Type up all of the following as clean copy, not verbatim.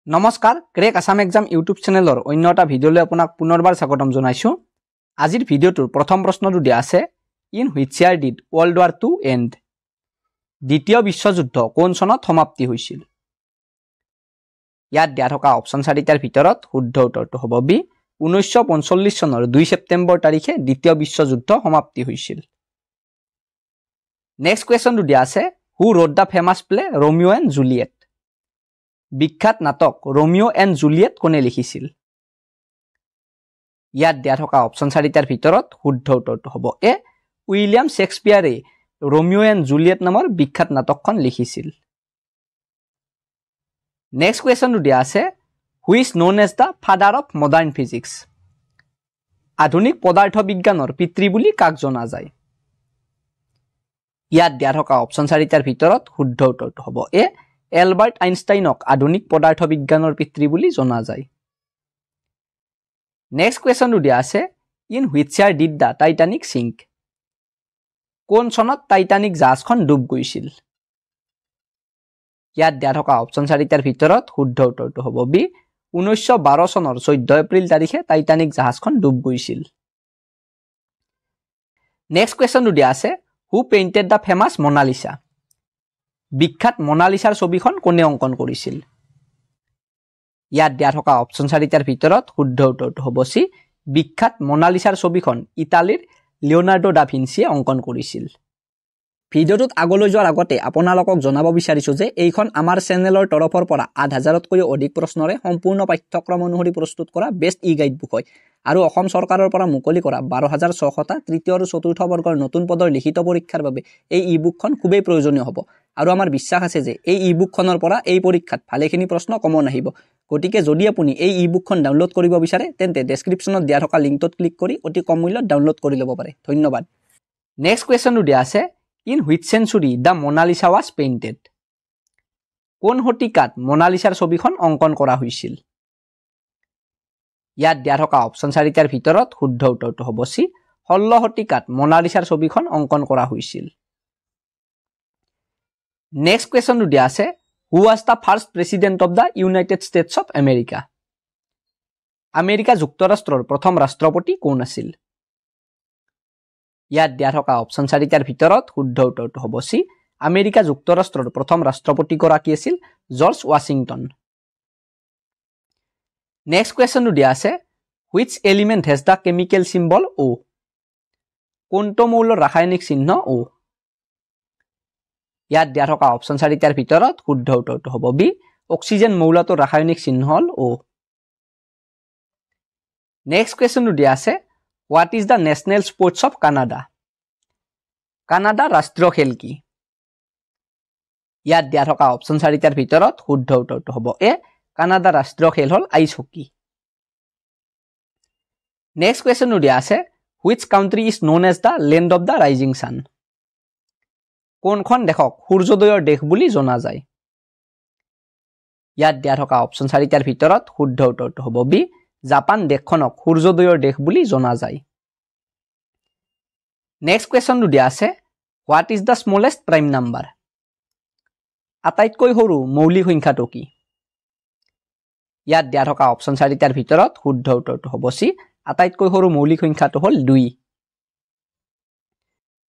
নমস্কাৰ crack Assam exam YouTube চেনেলৰ অন্য এটা ভিডিঅ'লৈ আপোনাক পুনৰবাৰ স্বাগতম জনাইছো। আজিৰ ভিডিঅ'টোৰ প্ৰথম প্ৰশ্নটো দিয়া আছে in which year did world war two and দ্বিতীয় বিশ্বযুদ্ধ কোন চনত সমাপ্তি হৈছিল। ইয়াত দিয়া থকা অপশ্যন চাৰিটাৰ ভিতৰত শুদ্ধ উত্তৰটো হ'ব বি 1945 চনৰ 2 ছেপ্টেম্বৰ তাৰিখে দ্বিতীয় বিশ্বযুদ্ধ সমাপ্তি হৈছিল। নেক্সট কুৱেশ্যনটো দিয়া আছে who wrote the famous play Romeo and Juliet. বিখ্যাত নাটক ৰোমিও এণ্ড জুলিয়েট কোনে লিখিছিল। ইয়াত দিয়া থকা অপশ্যন চাৰিটাৰ ভিতৰত শুদ্ধ উত্তৰটো হ'ব এ উইলিয়াম শেক্সপিয়াৰে ৰোমিও এণ্ড জুলিয়েট নামৰ বিখ্যাত নাটকখন লিখিছিল। নেক্সট কুৱেশ্যনটো দিয়া আছে who is known as the father of modern physics. আধুনিক পদাৰ্থ বিজ্ঞানৰ পিতৃ বুলি কাক জনা যায়। ইয়াত দিয়া থকা অপশ্যন চাৰিটাৰ ভিতৰত শুদ্ধ উত্তৰটো হ'ব এ এলবাৰ্ট আইনষ্টাইনক আধুনিক পদাৰ্থ বিজ্ঞানৰ পিতৃ বুলি জনা যায়। নেক্সট কুৱেশ্যনটো দিয়া আছে in which year did the Titanic sync. কোন চনত টাইটানিক জাহাজখন ডুব গৈছিল। ইয়াত দিয়া থকা অপশ্যন চাৰিটাৰ ভিতৰত শুদ্ধ উত্তৰটো হ'ব বি 1912 চনৰ 14 এপ্ৰিল তাৰিখে টাইটানিক জাহাজখন ডুব গৈছিল। নেক্সট কুৱেশ্যনটো দিয়া আছে হু পেইণ্টেড দ্য ফেমাছ মনালিসা। বিখ্যাত মনালিসাৰ ছবিখন কোনে অংকন কৰিছিল। ইয়াত দিয়া থকা অপশ্যন চাৰিটাৰ ভিতৰত শুদ্ধ উত্তৰটো হ'ব চি বিখ্যাত মনালিসাৰ ছবিখন ইটালীৰ লিওনাৰ্ডো ডা ভিঞ্চিয়ে অংকন কৰিছিল। ভিডিঅ'টোত আগলৈ যোৱাৰ আগতে আপোনালোকক জনাব বিচাৰিছো যে এইখন আমাৰ চেনেলৰ তৰফৰ পৰা 8000তকৈও অধিক প্ৰশ্নৰে সম্পূৰ্ণ পাঠ্যক্ৰম অনুসৰি প্ৰস্তুত কৰা বেষ্ট ই গাইড বুক হয় আৰু অসম চৰকাৰৰ পৰা মুকলি কৰা 12600টা তৃতীয় আৰু চতুৰ্থ বৰ্গৰ নতুন পদৰ লিখিত পৰীক্ষাৰ বাবে এই ই বুকখন খুবেই প্ৰয়োজনীয় হ'ব আৰু আমাৰ বিশ্বাস আছে যে এই ই বুকখনৰ পৰা এই পৰীক্ষাত ভালেখিনি প্ৰশ্ন কমন আহিব। গতিকে যদি আপুনি এই ই বুকখন ডাউনলোড কৰিব বিচাৰে তেন্তে ডেছক্ৰিপশ্যনত দিয়া থকা লিংকটোত ক্লিক কৰি অতি কম মূল্যত ডাউনলোড কৰি ল'ব পাৰে। ধন্যবাদ। নেক্সট কুৱেশ্যনটো দিয়া আছে in which century the Monalisa was painted. কোন শতিকাত মনালিসাৰ ছবিখন অংকন কৰা হৈছিল। ইয়াত দিয়া থকা অপশ্যন চাৰিটাৰ ভিতৰত শুদ্ধ উত্তৰটো হ'ব চি 16 শতিকাত মনালিসাৰ ছবিখন অংকন কৰা হৈছিল। নেক্সট কুৱেশ্যনটো দিয়া আছে who was the first president of the United states of America. America যুক্তৰাষ্ট্ৰৰ প্ৰথম ৰাষ্ট্ৰপতি কোন আছিল। ইয়াত দিয়া থকা অপশ্যন চাৰিটাৰ ভিতৰত শুদ্ধ উত্তৰটো হ'ব চি আমেৰিকা যুক্তৰাষ্ট্ৰৰ প্ৰথম ৰাষ্ট্ৰপতিগৰাকী আছিল জৰ্জ ৱাশ্বিংটন। নেক্সট কুৱেশ্যনটো দিয়া আছে which element has the chemical symbol O. কোনটো মৌলৰ ৰাসায়নিক চিহ্ন অ। ইয়াত দিয়া থকা অপশ্যন চাৰিটাৰ ভিতৰত শুদ্ধ উত্তৰটো হ'ব বি অক্সিজেন মৌলটোৰ ৰাসায়নিক চিহ্ন হ'ল অ। নেক্সট কুৱেশ্যনটো দিয়া আছে what is the national sports of Canada. কানাডাৰ ৰাষ্ট্ৰীয় খেল কি। ইয়াত দিয়া থকা অপশ্যন চাৰিটাৰ ভিতৰত শুদ্ধ উত্তৰটো হ'ব এ কানাডাৰ ৰাষ্ট্ৰীয় খেল হ'ল আইচ হকী। নেক্সট কুৱেশ্যনটো দিয়া আছে which country is known as the land of the rising sun. কোনখন দেশক সূৰ্যোদয়ৰ দেশ বুলি জনা যায়। ইয়াত দিয়া থকা অপশ্যন চাৰিটাৰ ভিতৰত শুদ্ধ উত্তৰটো হ'ব বি জাপান দেশখনক সূৰ্যোদয়ৰ দেশ বুলি জনা যায়। নেক্সট কুৱেশ্যনটো দিয়া আছে what is the smallest prime number. আটাইতকৈ সৰু মৌলিক সংখ্যাটো কি। ইয়াত দিয়া থকা অপশ্যন চাৰিটাৰ ভিতৰত শুদ্ধ উত্তৰটো হ'ব চি আটাইতকৈ সৰু মৌলিক সংখ্যাটো হ'ল 2।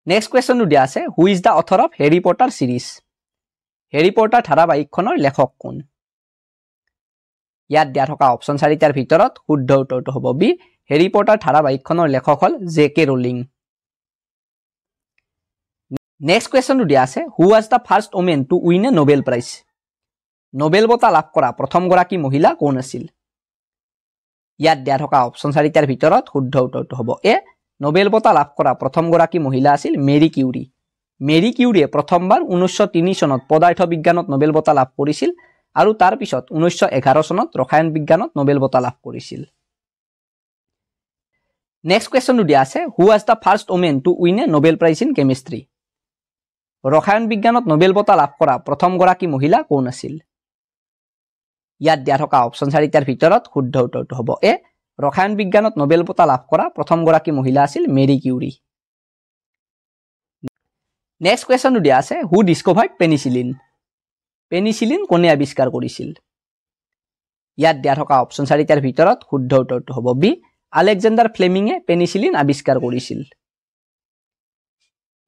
নেক্সট কুৱেশ্যনটো দিয়া আছে who is the author of হেৰি পটাৰ চিৰিজ। হেৰি পটাৰ ধাৰাবাহিকখনৰ লেখক কোন। ইয়াত দিয়া থকা অপশ্যন চাৰিটাৰ ভিতৰত শুদ্ধ উত্তৰটো হ'ব বি হেৰি পটাৰ ধাৰাবাহিকখনৰ লেখক হ'ল জে.কে. ৰলিং। নেক্সট কুৱেশ্যনটো দিয়া আছে who was the first women to win a Nobel prize. Nobel বঁটা লাভ কৰা প্ৰথমগৰাকী মহিলা কোন আছিল। ইয়াত দিয়া থকা অপশ্যন চাৰিটাৰ ভিতৰত শুদ্ধ উত্তৰটো হ'ব এ নোবেল বঁটা লাভ কৰা প্ৰথমগৰাকী মহিলা আছিল মেৰী কিউৰী। মেৰী কিউৰীয়ে প্ৰথমবাৰ 1903 চনত পদাৰ্থ বিজ্ঞানত নোবেল বঁটা লাভ কৰিছিল আৰু তাৰ পিছত 1911 চনত ৰসায়ন বিজ্ঞানত নোবেল বঁটা লাভ কৰিছিল। নেক্সট কুৱেশ্যনটো দিয়া আছে who was the first women to win a Nobel prize in chemistry. ৰসায়ন বিজ্ঞানত নোবেল বঁটা লাভ কৰা প্ৰথমগৰাকী মহিলা কোন আছিল। ইয়াত দিয়া থকা অপশ্যন চাৰিটাৰ ভিতৰত শুদ্ধ উত্তৰটো হ'ব এ ৰসায়ন বিজ্ঞানত নোবেল বঁটা লাভ কৰা প্ৰথমগৰাকী মহিলা আছিল মেৰী কিউৰী। নেক্সট কুৱেশ্যনটো দিয়া আছে হু ডিস্কভাৰ্ড পেনিচিলিন। পেনিচিলিন কোনে আৱিষ্কাৰ কৰিছিল। ইয়াত দিয়া থকা অপচন 4টাৰ ভিতৰত শুদ্ধ উত্তৰটো হ'ব বি আলেকজাণ্ডাৰ ফ্লেমিঙে পেনিচিলিন আৱিষ্কাৰ কৰিছিল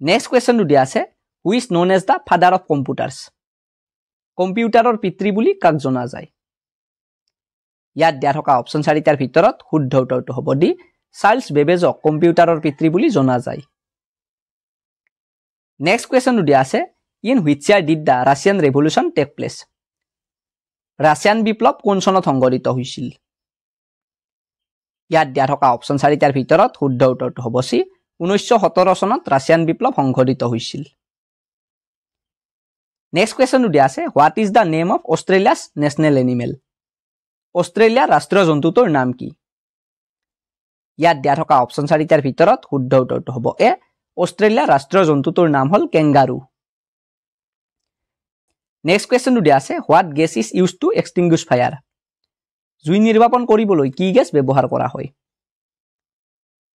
নেক্সট কোৱেশ্চনটো দিয়া আছে who is known as the father of computers কম্পিউটাৰৰ পিতৃ বুলি কাক জনা যায় ইয়াত দিয়া থকা অপচন 4টাৰ ভিতৰত শুদ্ধ উত্তৰটো হ'ব ডি চাৰ্লছ বেবেজক কম্পিউটাৰৰ পিতৃ বুলি জনা যায় নেক্সট কোৱেশ্চনটো দিয়া আছে in which year did the Russian revolution take place Russian বিপ্লৱ কোন চনত সংঘটিত হৈছিল ইয়াত দিয়া থকা অপচন 4টাৰ ভিতৰত শুদ্ধ উত্তৰটো হ'ব চি 1917 চনত ৰাছিয়ান বিপ্লৱ সংঘটিত হৈছিল নেক্সট কোৱেশ্চনটো দিয়া আছে what is the name of Australia's national animal অষ্ট্ৰেলিয়াৰ ৰাষ্ট্ৰীয় জন্তুটোৰ নাম কি ইয়াত দিয়া থকা অপচন 4টাৰ ভিতৰত শুদ্ধ উত্তৰটো হ'ব এ অষ্ট্ৰেলিয়াৰ ৰাষ্ট্ৰীয় জন্তুটোৰ নাম হ'ল কেংগাৰু নেক্সট কোৱেশ্চনটো দিয়া আছে what gas is use to extinguish fire জুই নিৰ্বাপন কৰিবলৈ কি গেছ ব্যৱহাৰ কৰা হয়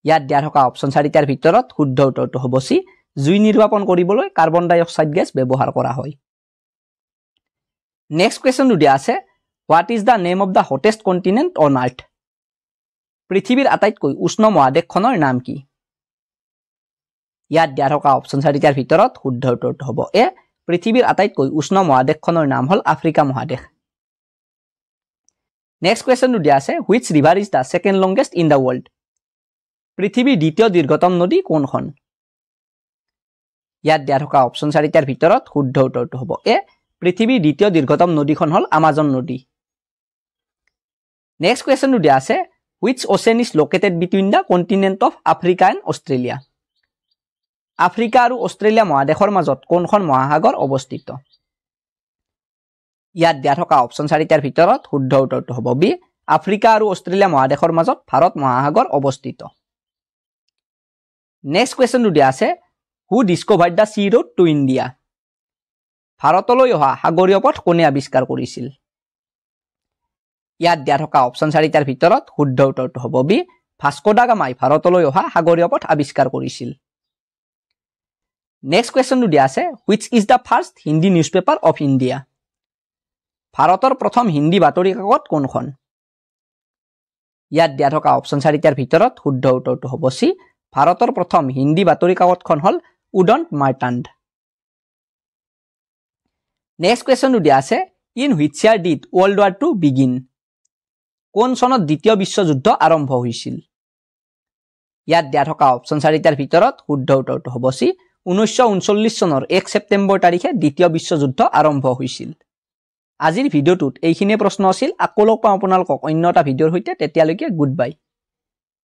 ইয়াত দিয়া থকা অপচন 4টাৰ ভিতৰত শুদ্ধ উত্তৰটো হ'ব চি জুই নিৰ্বাপন কৰিবলৈ কাৰ্বন ডাই অক্সাইড গেছ ব্যৱহাৰ কৰা হয় নেক্সট কোৱেশ্চনটো দিয়া আছে what is the name of the hottest continent on earth পৃথিৱীৰ আটাইতকৈ উষ্ণ মহাদেশখনৰ নাম কি ইয়াত দিয়া থকা অপচন 4টাৰ ভিতৰত শুদ্ধ উত্তৰটো হ'ব এ পৃথিৱীৰ আটাইতকৈ উষ্ণ মহাদেশখনৰ নাম হ'ল আফ্ৰিকা মহাদেশ নেক্সট কোৱেশ্চনটো দিয়া আছে which river is the second longest in the world পৃথিৱীৰ দ্বিতীয় দীৰ্ঘতম নদী কোনখন ইয়াত দিয়া থকা অপচন 4টাৰ ভিতৰত শুদ্ধ উত্তৰটো হ'ব এ পৃথিৱীৰ দ্বিতীয় দীৰ্ঘতম নদীখন হ'ল আমাজন নদী নেক্সট কোৱেশ্চনটো দিয়া আছে which ocean is located between da continent of Africa and Australia Africa আৰু অষ্ট্ৰেলিয়া মহাদেশৰ মাজত কোনখন মহাসাগৰ অৱস্থিত ইয়াত দিয়া থকা অপচন 4টাৰ ভিতৰত শুদ্ধ উত্তৰটো হ'ব বি আফ্ৰিকা আৰু অষ্ট্ৰেলিয়া মহাদেশৰ মাজত ভাৰত মহাসাগৰ অৱস্থিত নেক্সট কোৱেশ্চনটো দিয়া আছে হু discovered da C road to India ভাৰতলৈ অহা সাগৰীয় পথ কোনে আৱিষ্কাৰ কৰিছিল ইয়াত দিয়া থকা অপচন 4টাৰ ভিতৰত শুদ্ধ উত্তৰটো হ'ব বি ভাস্কো দা গামাই ভাৰতলৈ অহা সাগৰীয় পথ আৱিষ্কাৰ কৰিছিল নেক্সট কোৱেশ্চনটো দিয়া আছে which is the first Hindi news paper of India ভাৰতৰ প্ৰথম হিন্দী বাতৰি কাকত কোনখন ইয়াত দিয়া থকা অপচন 4টাৰ ভিতৰত শুদ্ধ উত্তৰটো হ'ব চি ভাৰতৰ প্ৰথম হিন্দী বাতৰি কাকতখন হ'ল উদন্ত মাৰ্টাণ্ড নেক্সট কোৱেশ্চনটো দিয়া আছে in which year did world war to begin কোন চনত দ্বিতীয় বিশ্বযুদ্ধ আৰম্ভ হৈছিল ইয়াত দিয়া থকা অপচন 4টাৰ ভিতৰত শুদ্ধ উত্তৰটো হ'ব চি 1939 চনৰ 1 ছেপ্টেম্বৰ তাৰিখে দ্বিতীয় বিশ্বযুদ্ধ আৰম্ভ হৈছিল আজিৰ ভিডিঅ'টোত এইখিনিয়ে প্ৰশ্ন আছিল আকৌ লগ পাম আপোনালোকক অন্য এটা ভিডিঅ'ৰ সৈতে তেতিয়ালৈকে গুড বাই